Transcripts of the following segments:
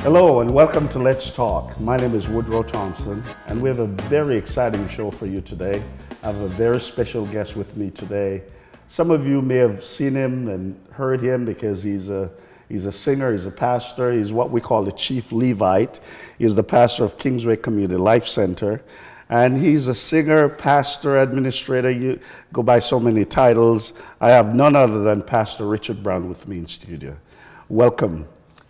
Hello and welcome to Let's Talk. My name is Woodrow Thompson and we have a very exciting show for you today. I have a very special guest with me today. Some of you may have seen him and heard him because he's a singer, he's a pastor, he's what we call the Chief Levite. He's the pastor of Kingsway Community Life Center. And he's a singer, pastor, administrator. You go by so many titles. I have none other than Pastor Richard Brown with me in studio. Welcome.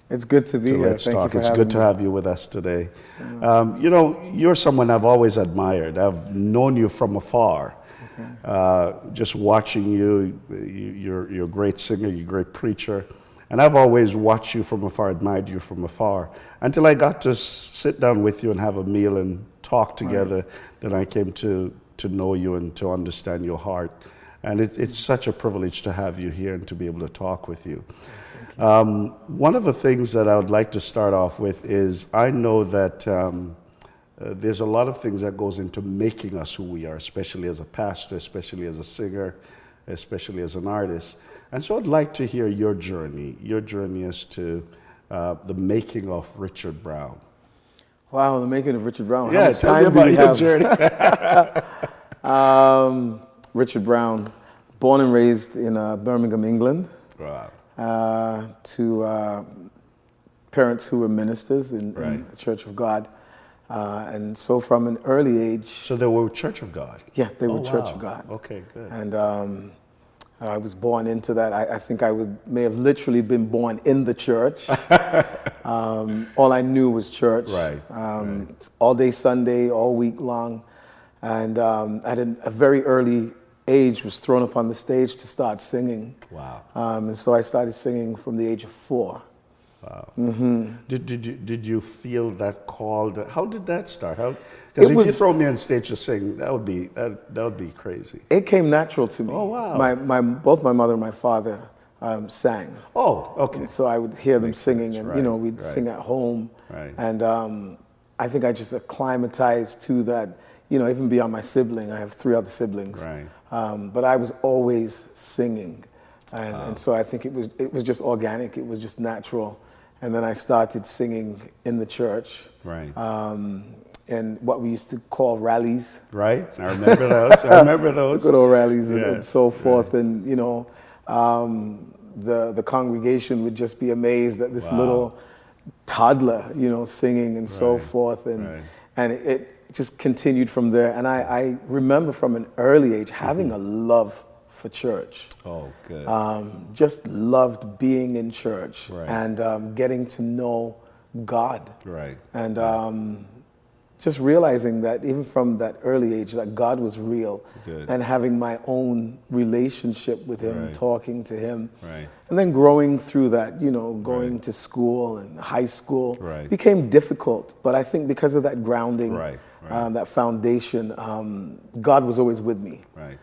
It's good to be here. Let's Talk. It's good to have you with us today. You know, you're someone I've always admired. I've known you from afar. Just watching you, you're a great singer, you're a great preacher. And I've always watched you from afar, admired you from afar, until I got to sit down with you and have a meal and talk together. Right. Then I came to know you and to understand your heart. And it's such a privilege to have you here and to be able to talk with you. One of the things that I would like to start off with is I know that there's a lot of things that goes into making us who we are, especially as a pastor, especially as a singer, especially as an artist. And so I'd like to hear your journey as to the making of Richard Brown. Wow, the making of Richard Brown. Yeah, tell me about your journey. Richard Brown, born and raised in Birmingham, England. Wow. To parents who were ministers in the Church of God. And so from an early age... So they were Church of God? Yeah, they were Church of God. Okay, good. And I was born into that. I think I may have literally been born in the church. All I knew was church. Right. All day Sunday, all week long. And at a very early age was thrown up on the stage to start singing. Wow. And so I started singing from the age of 4. Wow. Mm-hmm. Did you feel that call? How did that start? Because if you throw me on stage to sing, that would be crazy. It came natural to me. Oh wow. Both my mother and my father sang. Oh, okay. And so I would hear them singing, and right, we'd sing at home. Right. And I think I just acclimatized to that. Even beyond my sibling, I have 3 other siblings. Right. But I was always singing, and so I think it was just organic. It was just natural. And then I started singing in the church. Right. And what we used to call rallies. Right. I remember those. Good old rallies and so forth. Right. And the congregation would just be amazed at this little toddler, singing and so forth. And it just continued from there. And I remember from an early age having a love for church. Oh, good. Just loved being in church. Right. And getting to know God. Right. And just realizing that even from that early age that God was real. Good. And having my own relationship with him, talking to him. Right. And then growing through that, going to school and high school became difficult. But I think because of that grounding, that foundation, God was always with me. Right.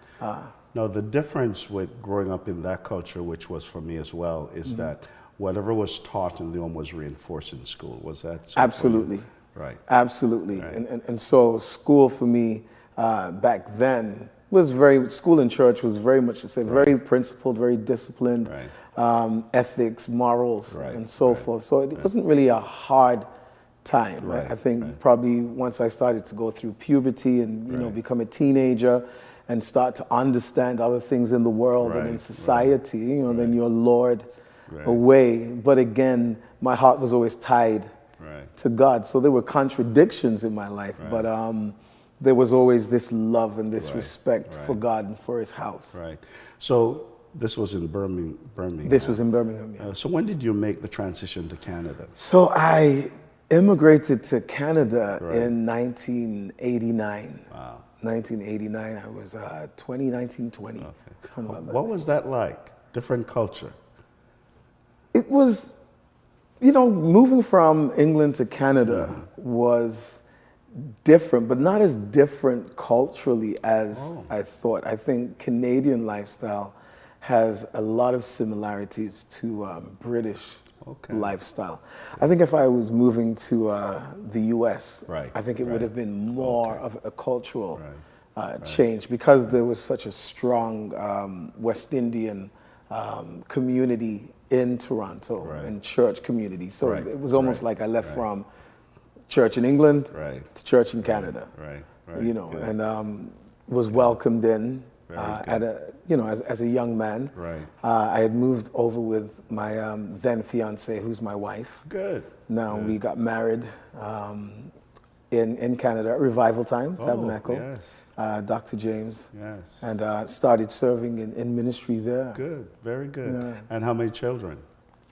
Now, the difference with growing up in that culture, which was for me as well, is that whatever was taught in the home was reinforced in school. Was that so? Absolutely. Right. Absolutely. Right. And so school for me back then was school and church was very much the same, very principled, very disciplined, ethics, morals, and so forth. So it wasn't really a hard time. Right. I think probably once I started to go through puberty and become a teenager and start to understand other things in the world and in society, then you're lured away. But again, my heart was always tied to God. So there were contradictions in my life, but there was always this love and this respect for God and for his house. Right. So this was in Birmingham. This was in Birmingham, yeah. So when did you make the transition to Canada? So I immigrated to Canada in 1989. Wow. 1989, I was 1920. Okay. What was that like? Different culture? It was, moving from England to Canada was different, but not as different culturally as I thought. I think Canadian lifestyle has a lot of similarities to British lifestyle. I think if I was moving to the US, I think it would have been more of a cultural change because there was such a strong West Indian community in Toronto and church community. So it was almost like I left from church in England to church in Canada. You know, and was welcomed in at a, you know, as a young man. I had moved over with my then fiance, who's my wife. Now we got married in Canada at Revival Time Tabernacle. Dr. James. And started serving in ministry there. Very good. And how many children?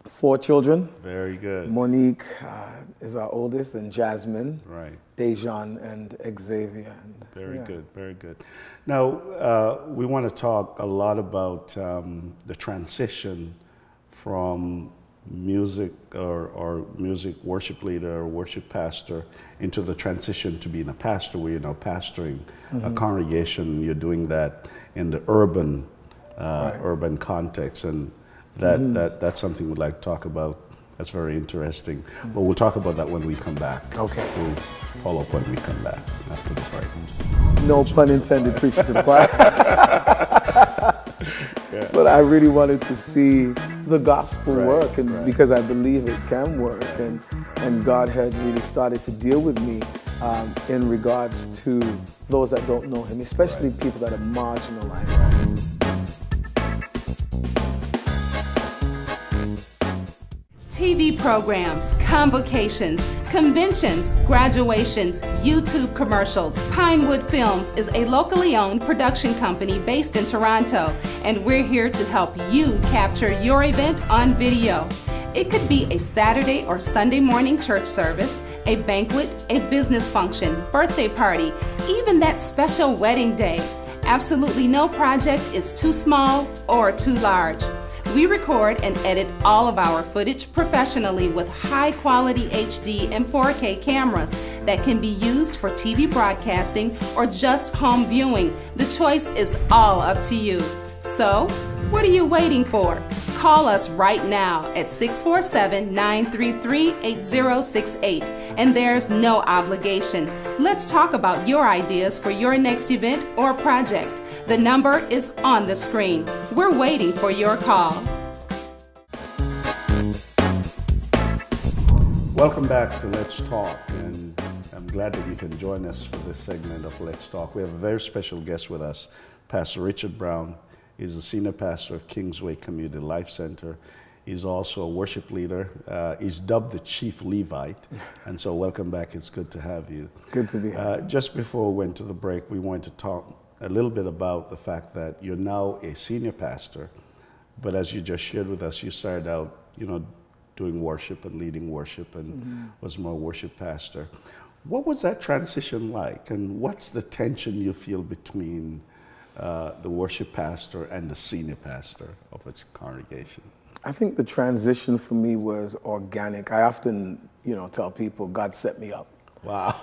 4 children. Very good. Monique is our oldest, and Jasmine, Dejan, and Xavier. And, very good. Now, we want to talk a lot about the transition from music or music worship leader or worship pastor into the transition to being a pastor, where you're now pastoring a congregation. You're doing that in the urban urban context, and that's something we'd like to talk about. That's very interesting. But we'll talk about that when we come back. Okay. We'll follow up when we come back after the break. No pun intended, preaching to the choir. But I really wanted to see the gospel work, and because I believe it can work, and God had really started to deal with me in regards to those that don't know Him, especially people that are marginalized. TV programs, convocations, conventions, graduations, YouTube commercials. Pinewood Films is a locally owned production company based in Toronto, and we're here to help you capture your event on video. It could be a Saturday or Sunday morning church service, a banquet, a business function, birthday party, even that special wedding day. Absolutely no project is too small or too large. We record and edit all of our footage professionally with high-quality HD and 4K cameras that can be used for TV broadcasting or just home viewing. The choice is all up to you. So, what are you waiting for? Call us right now at 647-933-8068, and there's no obligation. Let's talk about your ideas for your next event or project. The number is on the screen. We're waiting for your call. Welcome back to Let's Talk, and I'm glad that you can join us for this segment of Let's Talk. We have a very special guest with us, Pastor Richard Brown. He's the senior pastor of Kingsway Community Life Center. He's also a worship leader. He's dubbed the Chief Levite, and so welcome back. It's good to have you. It's good to be here. Just before we went to the break, we wanted to talk a little bit about the fact that you're now a senior pastor, but as you just shared with us, you started out, you know, doing worship and leading worship, and was more worship pastor. What was that transition like, and what's the tension you feel between the worship pastor and the senior pastor of a congregation? I think the transition for me was organic. I often, you know, tell people God set me up. Wow.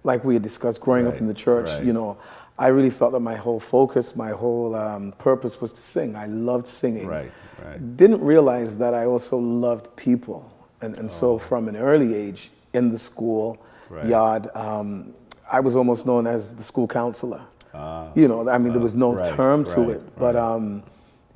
Like we had discussed, growing up in the church, you know, I really felt that my whole focus, my whole purpose was to sing. I loved singing. Didn't realize that I also loved people. And so from an early age in the school yard, I was almost known as the school counselor. You know, I mean, there was no term to it, but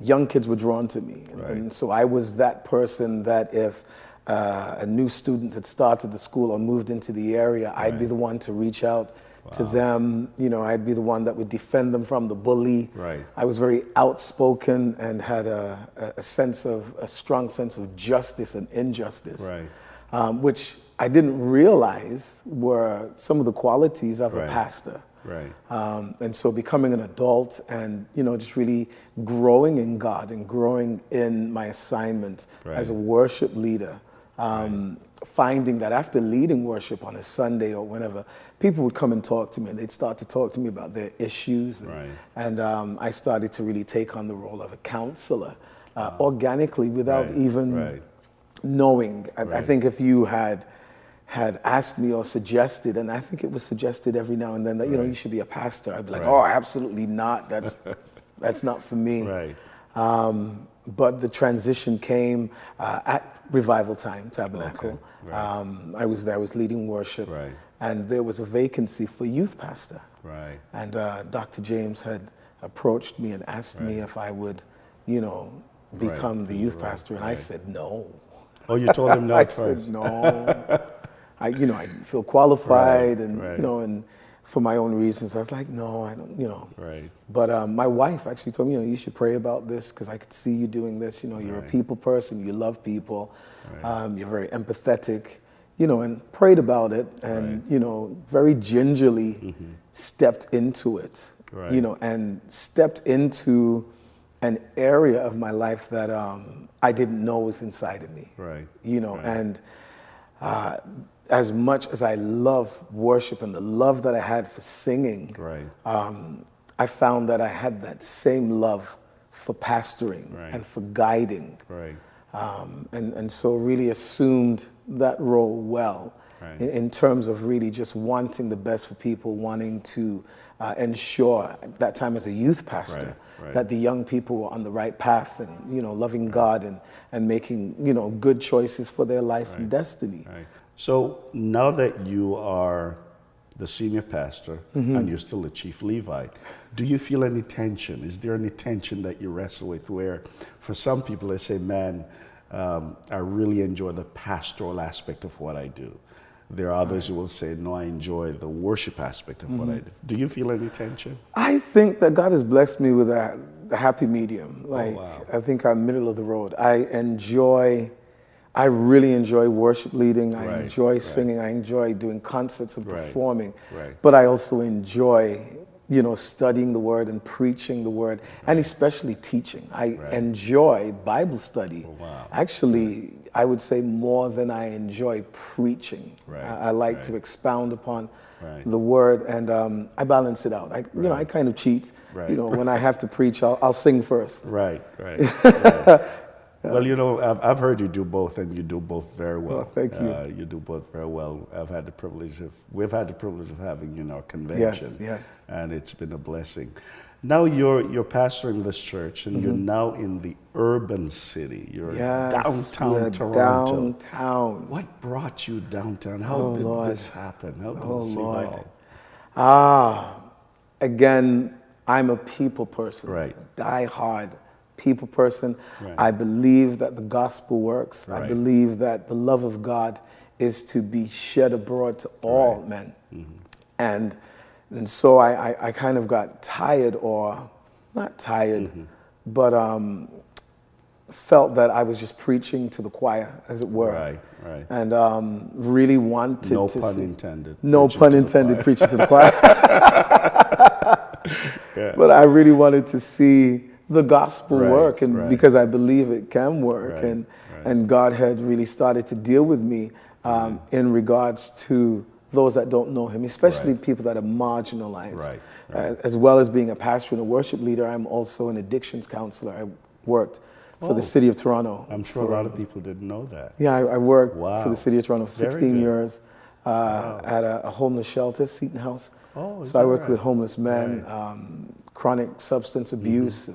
young kids were drawn to me. And so I was that person that if a new student had started the school or moved into the area, I'd be the one to reach out to them. You know, I'd be the one that would defend them from the bully. I was very outspoken and had a strong sense of justice and injustice, which I didn't realize were some of the qualities of a pastor. And so becoming an adult and, you know, just really growing in God and growing in my assignment as a worship leader, finding that after leading worship on a Sunday or whenever, people would come and talk to me, and they'd start to talk to me about their issues. And I started to really take on the role of a counselor organically without even knowing. I think if you had asked me or suggested, and I think it was suggested every now and then that, you know, you should be a pastor, I'd be like, oh, absolutely not. That's not for me. But the transition came at Revival Time Tabernacle. I was there, I was leading worship, and there was a vacancy for youth pastor. And Dr. James had approached me and asked me if I would become the youth pastor. And I said, no. Oh, you told him no I first. said, no. I didn't feel qualified, and for my own reasons, I was like, no, I don't, Right. But my wife actually told me, you should pray about this because I could see you doing this. You're a people person, you love people, you're very empathetic, and prayed about it, and very gingerly stepped into it, and stepped into an area of my life that I didn't know was inside of me, and as much as I love worship and the love that I had for singing, I found that I had that same love for pastoring and for guiding, and so really assumed that role well in terms of really just wanting the best for people, wanting to ensure at that time as a youth pastor that the young people were on the right path and loving God and making good choices for their life and destiny. So now that you are the senior pastor and you're still the chief Levite, do you feel any tension? Is there any tension that you wrestle with where for some people they say, man, I really enjoy the pastoral aspect of what I do. There are others who will say, no, I enjoy the worship aspect of what I do. Do you feel any tension? I think that God has blessed me with a happy medium. I think I'm middle of the road. I really enjoy worship leading. I enjoy singing. I enjoy doing concerts and performing. But I also enjoy, studying the word and preaching the word, and especially teaching. I enjoy Bible study. Actually, I would say more than I enjoy preaching. I like to expound upon the word, and I balance it out. I kind of cheat. When I have to preach, I'll sing first. Well, I've heard you do both, and you do both very well. Well, thank you. You do both very well. We've had the privilege of having you in our convention. Yes. And it's been a blessing. Now you're pastoring this church, and you're now in the urban city. You're downtown Toronto. Downtown. What brought you downtown? How did this happen? How did this evolve? Again, I'm a people person. Die hard people person. I believe that the gospel works. I believe that the love of God is to be shed abroad to all men. And so I kind of got tired, or not tired, but felt that I was just preaching to the choir, as it were. And really wanted no to pun intended. No pun intended, preaching to the choir. But I really wanted to see the gospel work, and because I believe it can work, and God had really started to deal with me in regards to those that don't know Him, especially people that are marginalized. As well as being a pastor and a worship leader, I'm also an addictions counselor. I worked for the city of Toronto. I'm sure a lot of people didn't know that. Yeah, I worked for the city of Toronto for 16 years at a homeless shelter, Seton House. So I worked with homeless men, chronic substance abuse,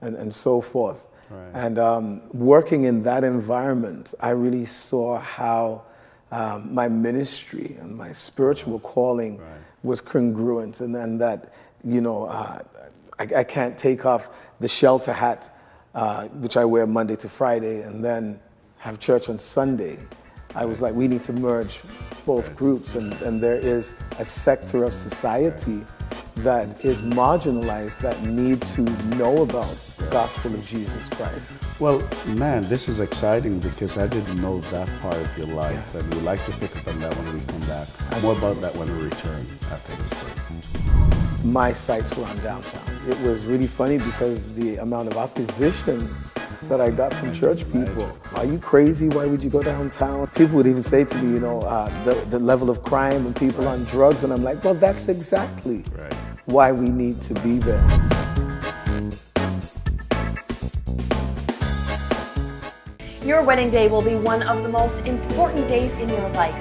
and so forth. And working in that environment, I really saw how my ministry and my spiritual calling was congruent, and then that, I can't take off the shelter hat, which I wear Monday to Friday, and then have church on Sunday. I was like, we need to merge both groups, and there is a sector of society that is marginalized that need to know about the gospel of Jesus Christ. Well, man, this is exciting because I didn't know that part of your life, and we'd like to pick up on that when we come back. More about that when we return after this break. My sights were on downtown. It was really funny because the amount of opposition that I got from church people. Are you crazy? Why would you go downtown? People would even say to me, the level of crime and people on drugs, and I'm like, well, that's exactly why we need to be there. Your wedding day will be one of the most important days in your life,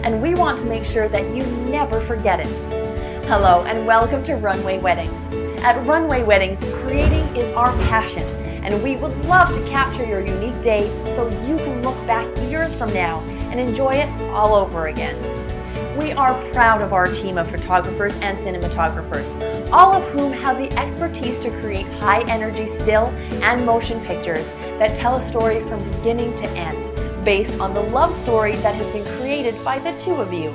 and we want to make sure that you never forget it. Hello, and welcome to Runway Weddings. At Runway Weddings, creating is our passion, and we would love to capture your unique day so you can look back years from now and enjoy it all over again. We are proud of our team of photographers and cinematographers, all of whom have the expertise to create high-energy still and motion pictures that tell a story from beginning to end, based on the love story that has been created by the two of you.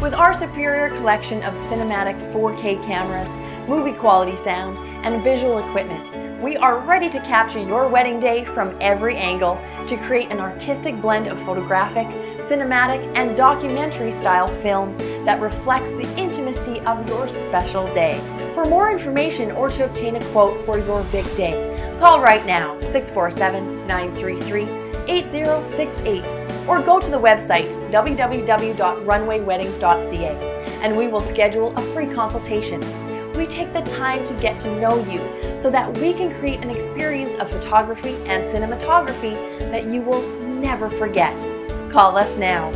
With our superior collection of cinematic 4K cameras, movie quality sound, and visual equipment, we are ready to capture your wedding day from every angle to create an artistic blend of photographic, cinematic, and documentary style film that reflects the intimacy of your special day. For more information or to obtain a quote for your big day, call right now 647-933-8068 or go to the website www.runwayweddings.ca and we will schedule a free consultation. We take the time to get to know you so that we can create an experience of photography and cinematography that you will never forget. Call us now.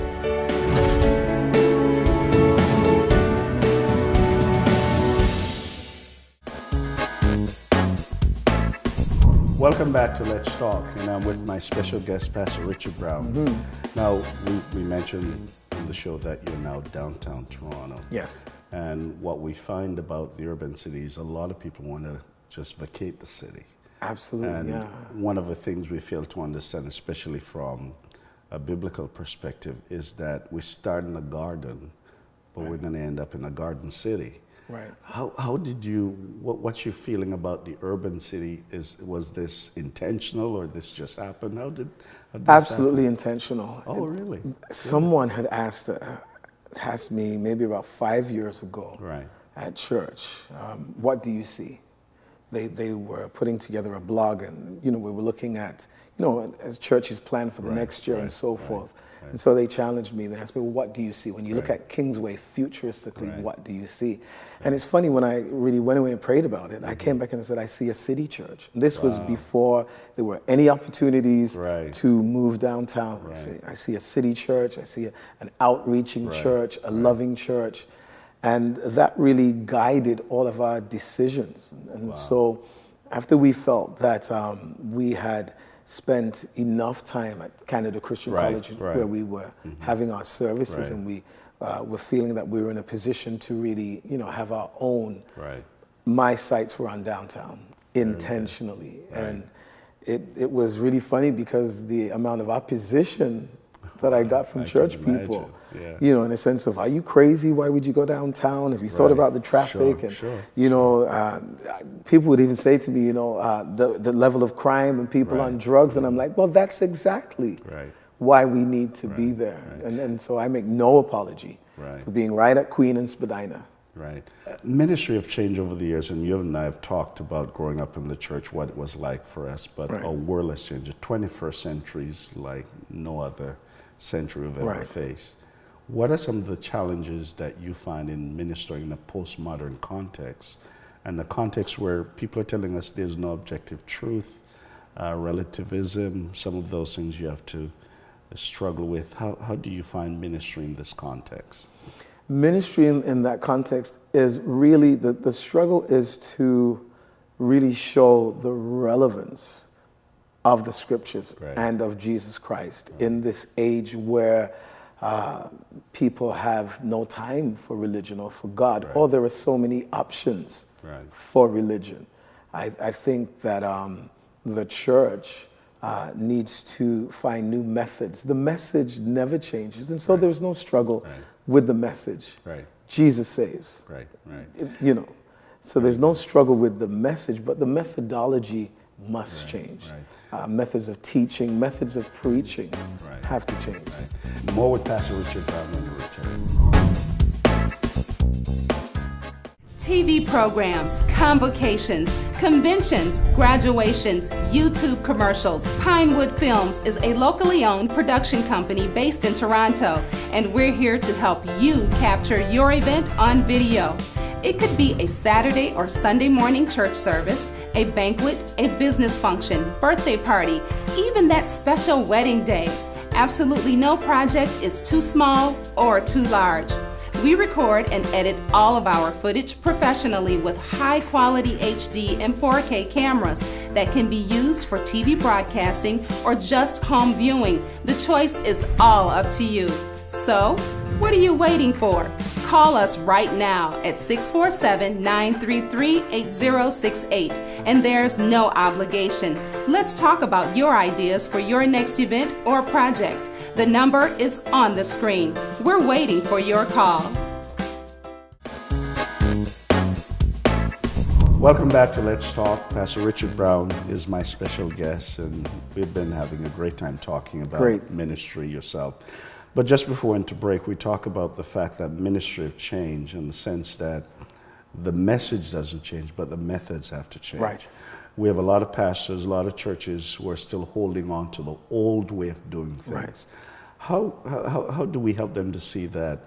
Welcome back to Let's Talk, and I'm with my special guest, Pastor Richard Brown. Now, we mentioned in the show that you're now downtown Toronto. Yes. And what we find about the urban cities, a lot of people want to just vacate the city. Absolutely, and yeah. One of the things we fail to understand, especially from a biblical perspective, is that we start in a garden, but we're going to end up in a garden city. Right. How did you, what's your feeling about the urban city? Was this intentional or this just happened? How did this Absolutely happen? intentional. Oh, really? Someone had asked me maybe about 5 years ago at church, what do you see? They were putting together a blog, and we were looking at, as churches plan for the next year and so forth. And so they challenged me. They asked me, well, what do you see? When you look at Kingsway futuristically, what do you see? And it's funny, when I really went away and prayed about it, I came back and I said, I see a city church. And this was before there were any opportunities to move downtown. I see a city church. I see an outreaching church, a loving church. And that really guided all of our decisions. And so after we felt that we had spent enough time at Canada Christian College where we were having our services, and we were feeling that we were in a position to really, have our own. My sights were on downtown intentionally, and it was really funny because the amount of opposition that I got from church people, in a sense of, are you crazy? Why would you go downtown? Have you thought about the traffic? People would even say to me, the level of crime and people on drugs, and I'm like, well, that's exactly why we need to be there. And so I make no apology for being right at Queen and Spadina. Ministry have changed over the years, and you and I have talked about growing up in the church, what it was like for us, but our world has changed. The 21st century is like no other century we've ever faced. What are some of the challenges that you find in ministering in a postmodern context, and the context where people are telling us there's no objective truth, relativism, some of those things you have to struggle with? How do you find ministry in this context? Ministry in that context is really, the struggle is to really show the relevance of the scriptures and of Jesus Christ in this age where people have no time for religion or for God, or there are so many options for religion. I think that the church needs to find new methods. The message never changes, and so there's no struggle with the message. Jesus saves. So there's no struggle with the message, but the methodology must change. Methods of teaching, methods of preaching have to change. More with Pastor Richard Brown when we return. TV programs, convocations, conventions, graduations, YouTube commercials. Pinewood Films is a locally owned production company based in Toronto, and we're here to help you capture your event on video. It could be a Saturday or Sunday morning church service, a banquet, a business function, birthday party, even that special wedding day. Absolutely no project is too small or too large. We record and edit all of our footage professionally with high-quality HD and 4K cameras that can be used for TV broadcasting or just home viewing. The choice is all up to you. So, What are you waiting for? Call us right now at 647-933-8068, and there's no obligation. Let's talk about your ideas for your next event or project. The number is on the screen. We're waiting for your call. Welcome back to Let's Talk. Pastor Richard Brown is my special guest, and we've been having a great time talking about ministry yourself. But just before we went to break, we talk about the fact that ministry have changed in the sense that the message doesn't change, but the methods have to change. Right. We have a lot of pastors, a lot of churches who are still holding on to the old way of doing things. Right. How do we help them to see that,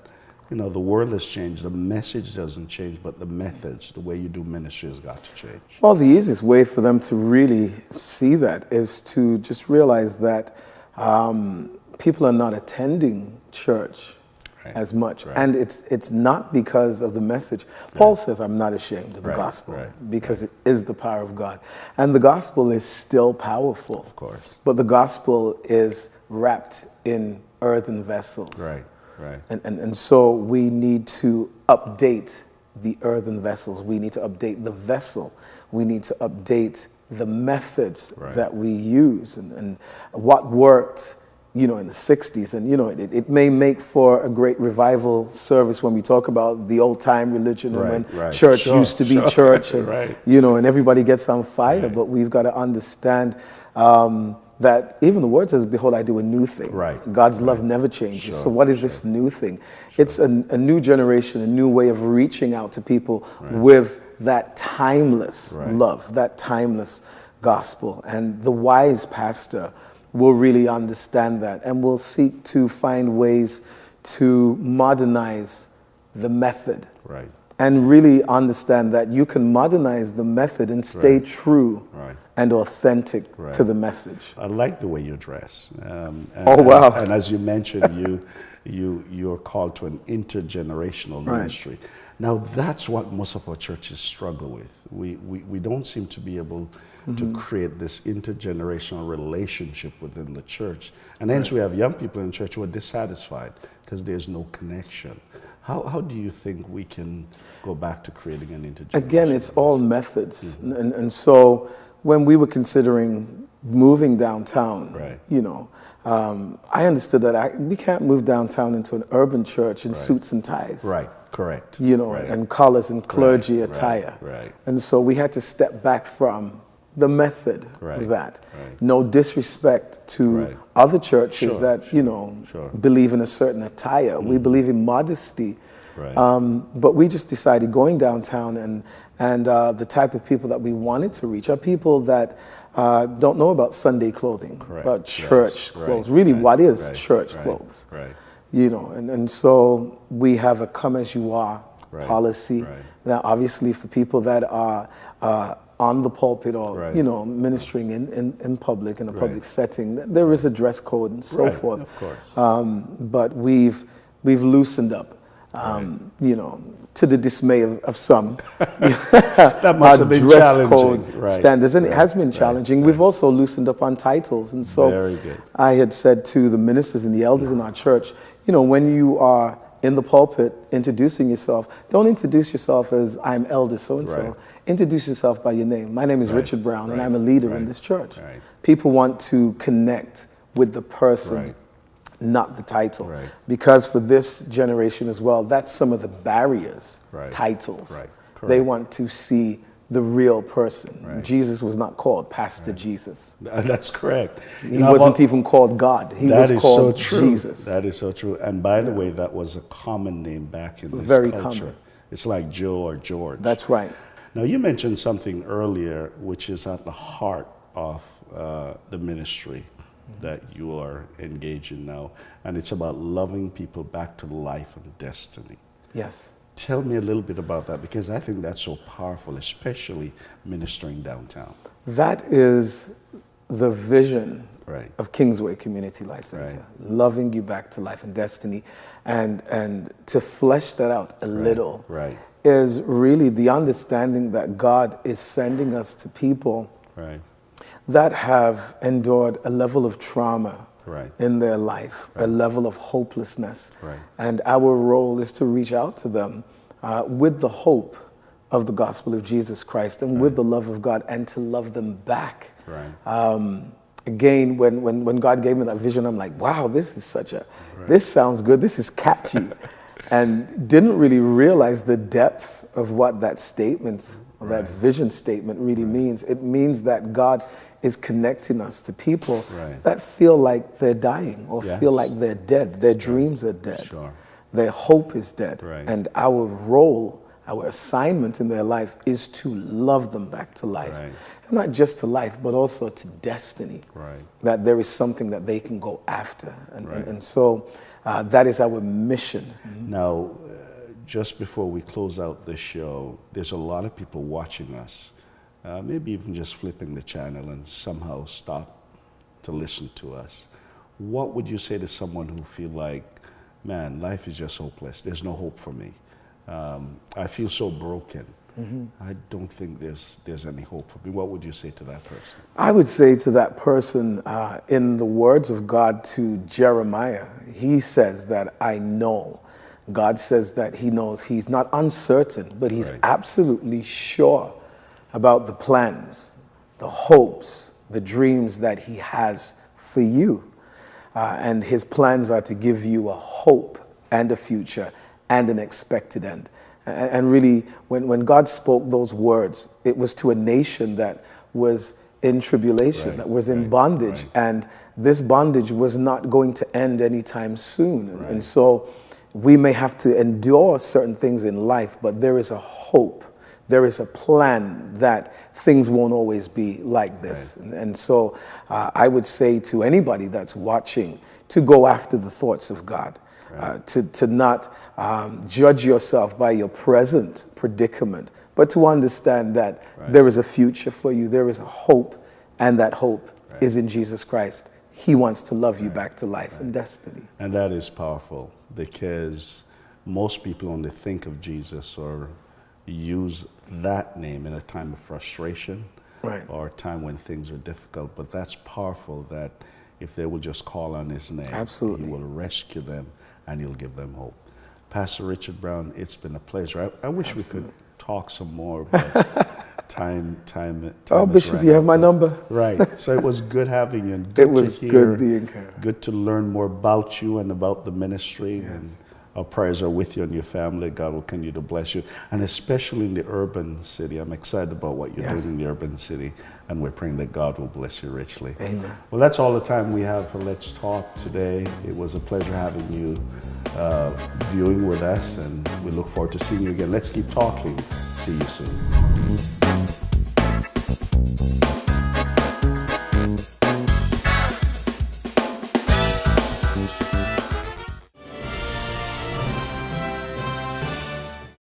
you know, the world has changed, the message doesn't change, but the methods, the way you do ministry has got to change? Well, the easiest way for them to really see that is to just realize that people are not attending church as much. And it's not because of the message. Paul says, I'm not ashamed of the gospel because it is the power of God. And the gospel is still powerful. Of course. But the gospel is wrapped in earthen vessels. Right. And so we need to update the earthen vessels. We need to update the vessel. We need to update the methods that we use and what worked, you know, in the 60s. And, you know, it may make for a great revival service when we talk about the old time religion and when church used to be church and, you know, and everybody gets on fire. But we've got to understand that even the word says, behold, I do a new thing. God's love neove changes. So what is this new thing? It's a new generation, a new way of reaching out to people with that timeless love, that timeless gospel. And the wise pastor will really understand that and will seek to find ways to modernize the method. And really understand that you can modernize the method and stay true and authentic to the message. I like the way you dress. And as you mentioned, you're called to an intergenerational ministry. Now, that's what most of our churches struggle with. We don't seem to be able to create this intergenerational relationship within the church. And hence we have young people in church who are dissatisfied because there's no connection. How do you think we can go back to creating an intergenerational? Again, it's all methods. And so when we were considering moving downtown, you know, I understood that we can't move downtown into an urban church in suits and ties. Correct. You know, and collars and clergy attire. And so we had to step back from the method of that. No disrespect to other churches that, you know, believe in a certain attire. We believe in modesty. But we just decided going downtown and the type of people that we wanted to reach are people that don't know about Sunday clothing, about church clothes. Really, what is church clothes? You know, and so we have a come as you are policy. Now, obviously, for people that are on the pulpit or, you know, ministering in public, in a public setting, there is a dress code and so forth. Of course. But we've loosened up, you know, to the dismay of some. That must have been dress challenging. Code standards, and it has been challenging. We've also loosened up on titles, and so I had said to the ministers and the elders in our church, you know, when you are in the pulpit introducing yourself, don't introduce yourself as I'm elder so-and-so. Introduce yourself by your name. My name is Richard Brown, and I'm a leader in this church. People want to connect with the person, not the title. Because for this generation as well, that's some of the barriers, titles. They want to see the real person. Jesus was not called Pastor Jesus. That's correct. He wasn't even called God. He was called Jesus. That is so true. And by the way, that was a common name back in this Very culture. common. It's like Joe or George. That's right. Now, you mentioned something earlier, which is at the heart of the ministry that you are engaged in now, and it's about loving people back to life and destiny. Yes. Tell me a little bit about that, because I think that's so powerful, especially ministering downtown. That is the vision of Kingsway Community Life Center, loving you back to life and destiny. And to flesh that out a little is really the understanding that God is sending us to people that have endured a level of trauma in their life, a level of hopelessness. Right. And our role is to reach out to them with the hope of the gospel of Jesus Christ and with the love of God, and to love them back. Right. Again, when God gave me that vision, I'm like, wow, this is this sounds good, this is catchy. And didn't really realize the depth of what that statement, or that vision statement really means. It means that God is connecting us to people that feel like they're dying, or feel like they're dead. Their dreams are dead. Sure. Their hope is dead. Right. And our role, our assignment in their life is to love them back to life. Right. And not just to life, but also to destiny. Right. That there is something that they can go after. And so that is our mission. Now, just before we close out this show, there's a lot of people watching us, maybe even just flipping the channel and somehow stop to listen to us. What would you say to someone who feel like, man, life is just hopeless, there's no hope for me, I feel so broken, I don't think there's any hope for me? What would you say to that person? I would say to that person, in the words of God to Jeremiah, he says that I know. God says that he knows. He's not uncertain, but he's absolutely sure about the plans, the hopes, the dreams that he has for you. And his plans are to give you a hope and a future and an expected end. And really, when God spoke those words, it was to a nation that was in tribulation, that was in bondage. And this bondage was not going to end anytime soon. And so we may have to endure certain things in life, but there is a hope. There is a plan that things won't always be like this. And so I would say to anybody that's watching to go after the thoughts of God. To not judge yourself by your present predicament, but to understand that there is a future for you, there is a hope, and that hope is in Jesus Christ. He wants to love you back to life and destiny. And that is powerful, because most people only think of Jesus or use that name in a time of frustration or a time when things are difficult. But that's powerful, that if they will just call on his name, absolutely, he will rescue them and he'll give them hope. Pastor Richard Brown, it's been a pleasure. I wish we could talk some more, but time oh, Bishop, you have my number. Right. So it was good having you. And good it was to hear, good being here. Good to learn more about you and about the ministry. And our prayers are with you and your family. God will continue to bless you. And especially in the urban city. I'm excited about what you're doing in the urban city. And we're praying that God will bless you richly. Amen. Well, that's all the time we have for Let's Talk today. It was a pleasure having you viewing with us. And we look forward to seeing you again. Let's keep talking. See you soon.